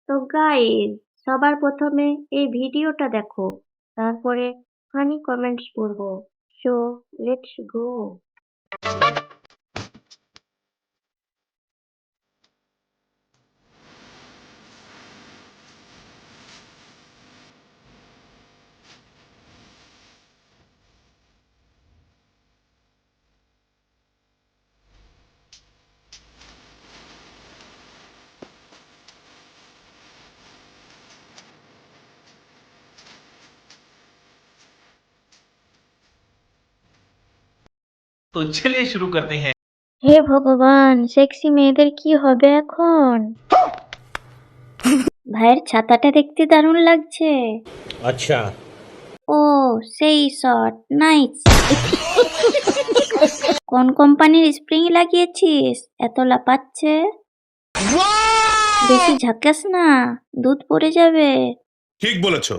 তো গাইস, সবার প্রথমে এই ভিডিওটা দেখো, তারপরে ফানি কমেন্টস পড়বো। So let's go. तो चलिए शुरू करते हैं। হে ভগবান, সেক্সি মেয়েদের কি হবে এখন? ভাইয়ের ছাতাটা দেখতে দারুণ লাগছে। अच्छा ও, সেই শট, নাইস। কোন কোম্পানির স্প্রিং লাগিয়েছিস? এত লাপাচ্ছে। বেশি ঝাঁকাস না, দুধ পড়ে যাবে। ঠিক বলেছো।